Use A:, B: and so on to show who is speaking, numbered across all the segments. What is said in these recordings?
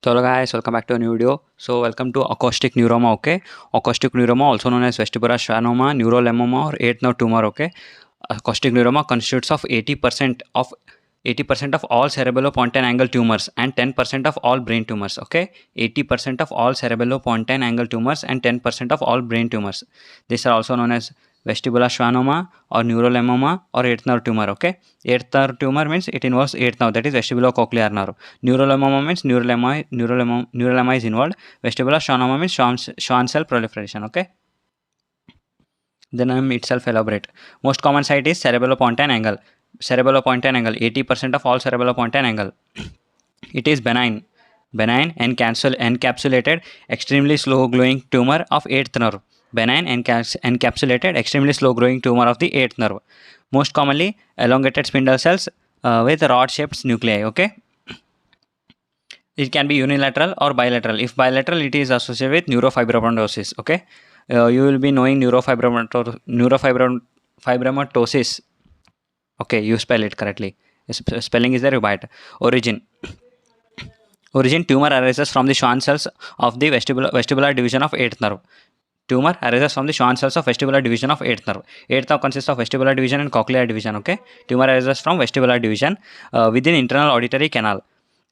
A: So hello guys, welcome back to a new video. So welcome to acoustic neuroma. Okay, acoustic neuroma, also known as vestibular schwannoma, neurolemoma, or eighth nerve tumor. Okay, acoustic neuroma constitutes of 80% of all cerebellopontine angle tumors and 10% of all brain tumors. Okay, 80% of all cerebellopontine angle tumors and 10% of all brain tumors. These are also known as vestibular schwannoma or neurolemoma or eighth nerve tumor. Okay, eighth nerve tumor means it involves eighth nerve, that is vestibulocochlear nerve. Neurolemoma means neurolema is involved. Vestibular schwannoma means Schwann cell proliferation. Okay. The name itself elaborate. Most common site is cerebellopontine angle. Cerebellopontine angle, 80% of all cerebellopontine angle. It is benign and encapsulated, extremely slow growing tumor of eighth nerve. Benign encapsulated, extremely slow growing tumor of the eighth nerve. Most commonly elongated spindle cells with rod shaped nuclei. Okay. It can be unilateral or bilateral. If bilateral, it is associated with neurofibromatosis. Okay, you will be knowing neurofibromatosis. Okay, you spell it correctly. Spelling is there, you buy it. Origin. Tumor arises from the Schwann cells of the vestibular division of eighth nerve. Tumor arises from the Schwann cells of vestibular division of eighth nerve. Eighth nerve consists of vestibular division and cochlear division. Okay, tumor arises from vestibular division within internal auditory canal.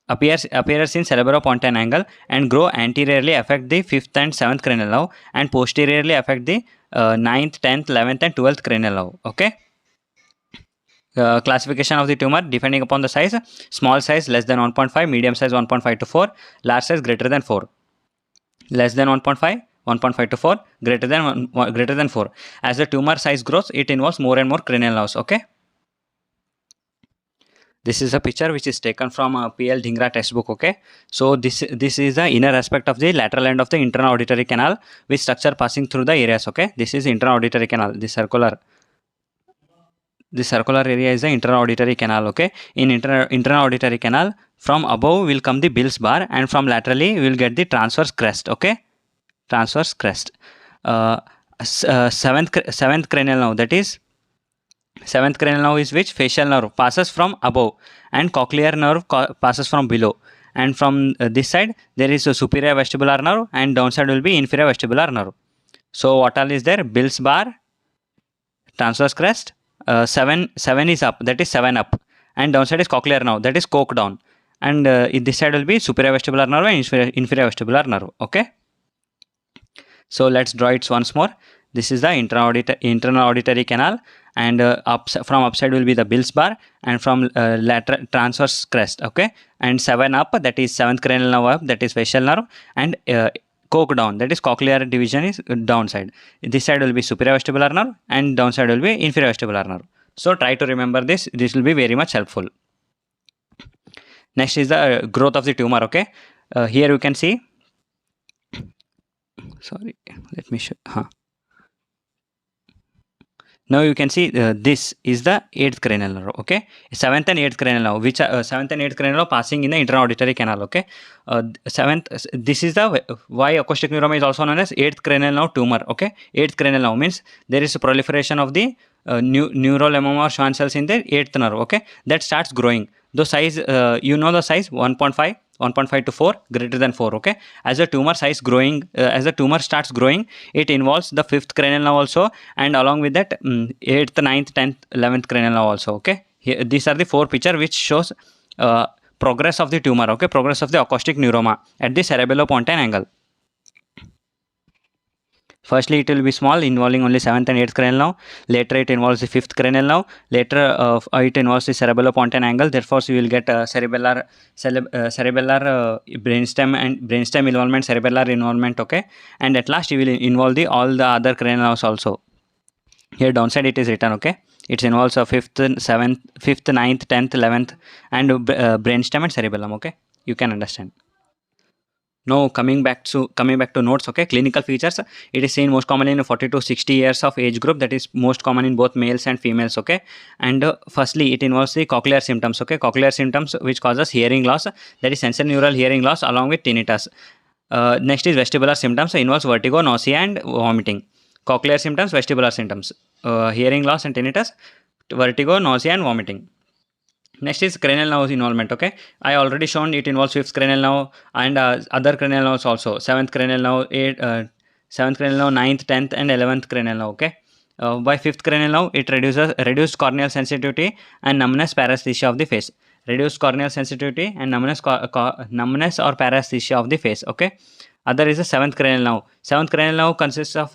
A: Appears in cerebellopontine angle and grow anteriorly affect the 5th and 7th cranial nerve and posteriorly affect the 9th, 10th, 11th and 12th cranial nerve. Okay. Classification of the tumor depending upon the size: small size less than 1.5, medium size 1.5 to 4, large size greater than 4. Less than 1.5, 1.5 to 4, greater than 4. As the tumor size grows, it involves more and more cranial nerves. Okay. This is a picture which is taken from a PL Dhingra textbook. Okay, so this is the inner aspect of the lateral end of the internal auditory canal with structure passing through the areas. Okay, this is internal auditory canal. This circular area is the internal auditory canal. Okay, in internal auditory canal, from above will come the Bill's bar and from laterally we will get the transverse crest. Okay, transverse crest. Seventh cranial nerve, that is 7th cranial nerve is which? Facial nerve passes from above and cochlear nerve passes from below. And from this side there is a superior vestibular nerve and downside will be inferior vestibular nerve. So what all is there? Bill's bar, transverse crest, 7 is up, that is 7 up, and downside is cochlear nerve, that is coke down. And this side will be superior vestibular nerve and inferior vestibular nerve. Okay. So let's draw it once more. This is the internal auditory canal, and from upside will be the Bill's bar, and from lateral transverse crest. Okay, and 7 up, that is 7th cranial nerve up, that is facial nerve, and coke down, that is cochlear division is downside. This side will be superior vestibular nerve and downside will be inferior vestibular nerve. So try to remember this. This will be very much helpful. Next is the growth of the tumor. Okay, here you can see. Sorry, let me show. Now you can see this is the 8th cranial nerve. Okay, 7th and 8th cranial nerve, which 7th and 8th cranial nerve passing in the internal auditory canal. Okay, 7th, this is the why acoustic neuroma is also known as 8th cranial nerve tumor. Okay, 8th cranial nerve means there is a proliferation of the neurolemoma or Schwann cells in the 8th nerve. Okay, that starts growing. The size, you know the size 1.5 to 4, greater than 4. Okay, as the tumor size growing, as the tumor starts growing, it involves the 5th cranial nerve also, and along with that 8th, 9th, 10th, 11th cranial nerve also. Okay, here, these are the 4 picture which shows progress of the tumor. Okay, progress of the acoustic neuroma at the cerebellopontine angle. Firstly, it will be small, involving only 7th and 8th cranial nerve. Later, it involves the 5th cranial nerve. Later, it involves the cerebellopontine angle. Therefore, you will get cerebellar brainstem and brainstem involvement, cerebellar involvement. Okay, and at last, you will involve all the other cranial nerves also. Here downside it is written. Okay, it involves a 5th, 7th, 5th, 9th, 10th, 11th, and brainstem and cerebellum. Okay, you can understand. Now coming back to notes. Okay, clinical features. It is seen most commonly in 40 to 60 years of age group, that is most common in both males and females. Okay, and firstly it involves the cochlear symptoms. Okay, cochlear symptoms which causes hearing loss, that is sensorineural hearing loss along with tinnitus. Next is vestibular symptoms, involves vertigo, nausea and vomiting. Cochlear symptoms, vestibular symptoms, hearing loss and tinnitus, vertigo, nausea and vomiting. Next is cranial nerve involvement. Okay, I already shown it involves fifth cranial nerve and other cranial nerves also. Seventh cranial nerve, seventh cranial nerve, ninth, 10th, and 11th cranial nerve. Okay, by fifth cranial nerve, it reduces reduced corneal sensitivity and numbness paresthesia of the face. Reduced corneal sensitivity and numbness or paresthesia of the face. Okay. Other is the seventh cranial nerve. Seventh cranial nerve consists of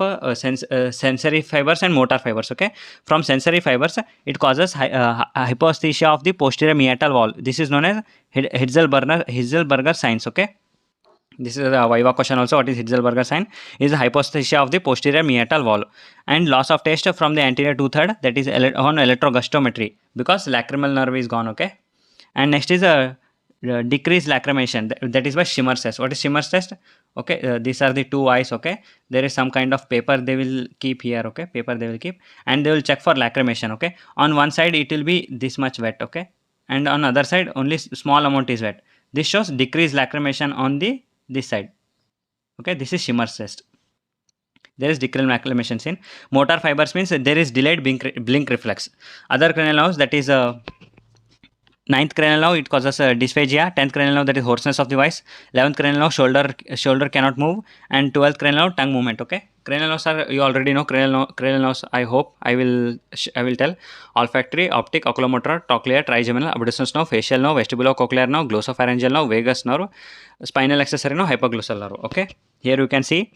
A: sensory fibers and motor fibers. Okay, from sensory fibers, it causes hyposthesia of the posterior meatal wall. This is known as Hitzelberger signs. Okay, this is a Viva question also. What is Hitzelberger sign? Is hyposthesia of the posterior meatal wall and loss of taste from the anterior two-third, that is on electrogustometry, because lacrimal nerve is gone. Okay, and next is a decreased lacrimation, that is by Schimmer's test. What is Schimmer's test? Okay, these are the two eyes. Okay, there is some kind of paper they will keep here. Okay, paper they will keep, and they will check for lacrimation. Okay, on one side it will be this much wet. Okay, and on other side only small amount is wet. This shows decreased lacrimation on the this side. Okay, this is Schimmer's test. There is decreased lacrimation in motor fibers, means there is delayed blink reflex. Other cranial nerves, that is ninth cranial nerve, it causes dysphagia. 10th cranial nerve, that is hoarseness of the voice. 11th cranial nerve, shoulder cannot move, and 12th cranial nerve, tongue movement. Okay, cranial nerves are, you already know cranial nerves. I hope I will tell: olfactory, optic, oculomotor, trochlear, trigeminal, abducens nerve, facial nerve, vestibulocochlear nerve, glossopharyngeal nerve, vagus nerve, spinal accessory nerve, hypoglossal nerve. Okay, here you can see.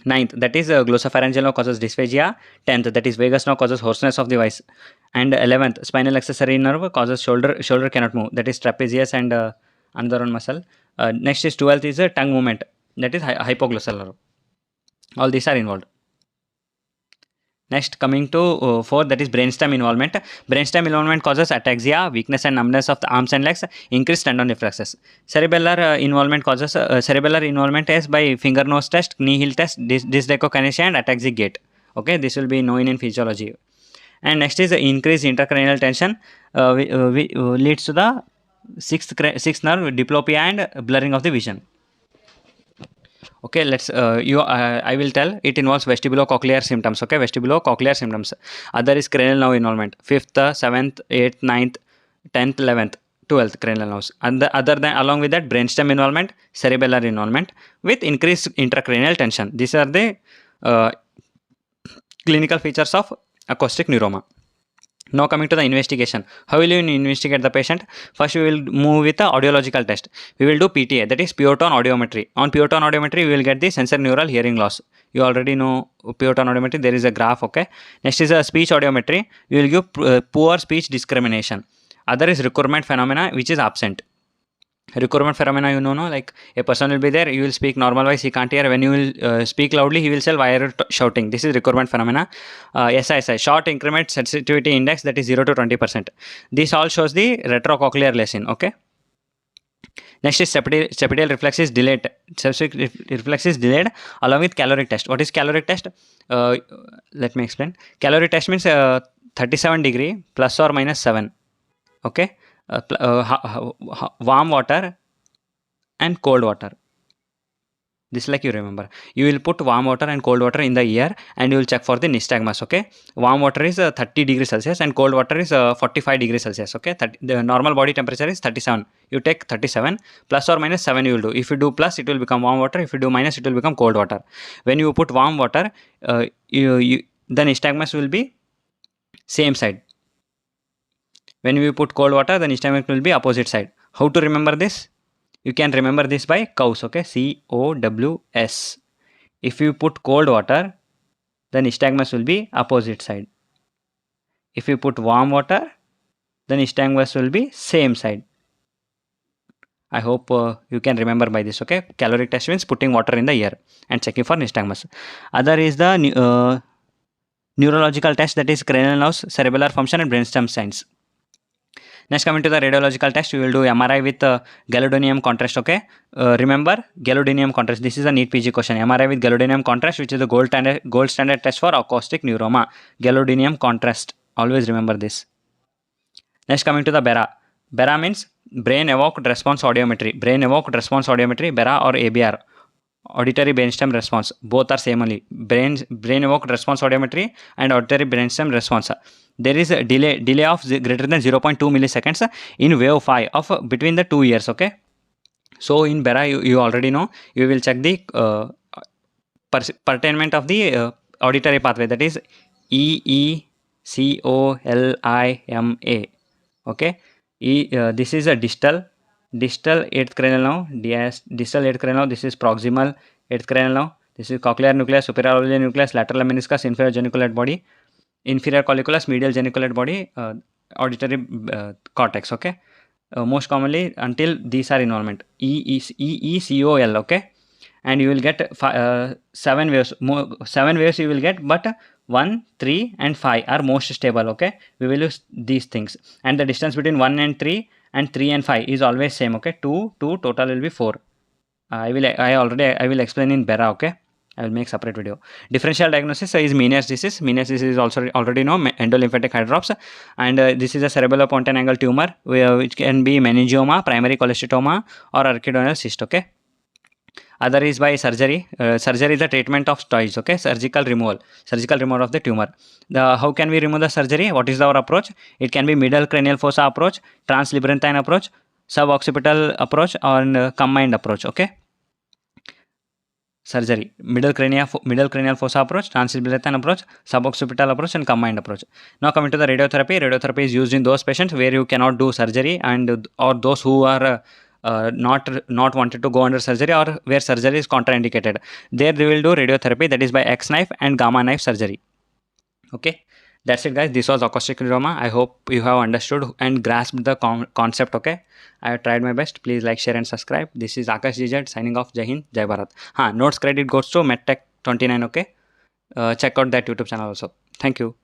A: Ninth, that is glossopharyngeal nerve causes dysphagia. 10th, that is vagus nerve causes hoarseness of the voice. And 11th, spinal accessory nerve causes shoulder cannot move. That is trapezius and another one muscle. Next is 12th is tongue movement. That is hypoglossal nerve. All these are involved. Next, coming to 4, that is brainstem involvement. Brainstem involvement causes ataxia, weakness and numbness of the arms and legs, increased tendon reflexes. Cerebellar involvement causes cerebellar involvement is by finger nose test, knee heel test, dysdecokinesia and ataxic gait. Okay, this will be known in physiology. And next is increased intracranial tension, leads to the sixth nerve, diplopia and blurring of the vision. Okay, let's I will tell. It involves vestibulocochlear symptoms. Okay, vestibulocochlear symptoms. Other is cranial nerve involvement. 5th, 7th, 8th, 9th, 10th, 11th, 12th cranial nerves. And other than, along with that, brainstem involvement, cerebellar involvement with increased intracranial tension. These are the clinical features of acoustic neuroma. Now coming to the investigation. How will you investigate the patient? First we will move with the audiological test. We will do PTA, that is pure tone audiometry. On pure tone audiometry we will get the sensorineural hearing loss. You already know pure tone audiometry, there is a graph. Okay. Next is a speech audiometry. We will give poor speech discrimination. Other is recurrent phenomena, which is absent. Recurrent phenomena, you know, like a person will be there, you will speak normal voice, he can't hear. When you will speak loudly, he will say, why are you shouting? This is recurrent phenomena. SISI, short increment sensitivity index, that is 0 to 20%. This all shows the retrocochlear lesion. Okay. Next is septal reflex is delayed. Reflex is delayed along with caloric test. What is caloric test? Let me explain. Caloric test means 37 degree plus or minus 7. Okay. Warm water and cold water. This, like, you remember, you will put warm water and cold water in the ear and you will check for the nystagmus. Okay, warm water is 30 degrees Celsius and cold water is 45 degrees Celsius. Okay, the normal body temperature is 37. You take 37 plus or minus 7 you will do. If you do plus, it will become warm water. If you do minus, it will become cold water. When you put warm water, the nystagmus will be same side. When we put cold water, the nystagmus will be opposite side. How to remember this? You can remember this by COWS. Okay, COWS. If you put cold water, the nystagmus will be opposite side. If you put warm water, the nystagmus will be same side. I hope you can remember by this. Okay, caloric test means putting water in the ear and checking for nystagmus. Other is the neurological test, that is cranial nerves, cerebellar function and brainstem signs. Next, coming to the radiological test, we will do MRI with gadolinium contrast. Okay, remember gadolinium contrast. This is a NEET PG question. MRI with gadolinium contrast, which is the gold standard test for acoustic neuroma. Gadolinium contrast. Always remember this. Next, coming to the BERA. BERA means brain evoked response audiometry. Brain evoked response audiometry, BERA or ABR. auditory brainstem response. Both are same only. Brain evoked response audiometry and auditory brainstem response. There is a delay of greater than 0.2 milliseconds in wave 5 of between the 2 years. Okay. So in BERA, you already know, you will check the pertainment of the auditory pathway, that is EECOLIMA. Okay. This is a distal 8th cranial nerve, distal 8th cranial nerve. This is proximal 8th cranial nerve. This is cochlear nucleus, superior alveolar nucleus, lateral meniscus, inferior geniculate body, inferior colliculus, medial geniculate body, auditory cortex. Okay. Most commonly until these are involvement, EECOL. Okay. And you will get 7 waves. 7 waves you will get, but 1, 3 and 5 are most stable. Okay. We will use these things, and the distance between 1 and 3 and 3 and 5 is always same. Okay. 2 total will be 4. I will explain in BERA. Okay. I will make separate video. Differential diagnosis is Meniere's disease. Meniere's disease is also already know, endolymphatic hydrops, and this is a cerebellopontine angle tumor, which can be meningioma, primary cholesteatoma, or arachidonal cyst. Okay. Other is by surgery. Surgery is the treatment of stenosis. Okay, surgical removal of the tumor. How can we remove the surgery? What is our approach? It can be middle cranial fossa approach, translabyrinthine approach, suboccipital approach, or combined approach. Okay. Surgery, middle cranial fossa approach, translabyrinthine approach, suboccipital approach, and combined approach. Now coming to the radiotherapy. Radiotherapy is used in those patients where you cannot do surgery, and or those who are not wanted to go under surgery, or where surgery is contraindicated. There they will do radiotherapy, that is by X knife and gamma knife surgery. Okay, that's it guys. This was acoustic neuroma. I hope you have understood and grasped the concept. Okay, I have tried my best. Please like, share and subscribe. This is Akash GZ signing off. Jai Hind, Jai Bharat. Notes credit goes to MedTech 29. Okay, check out that YouTube channel also. Thank you.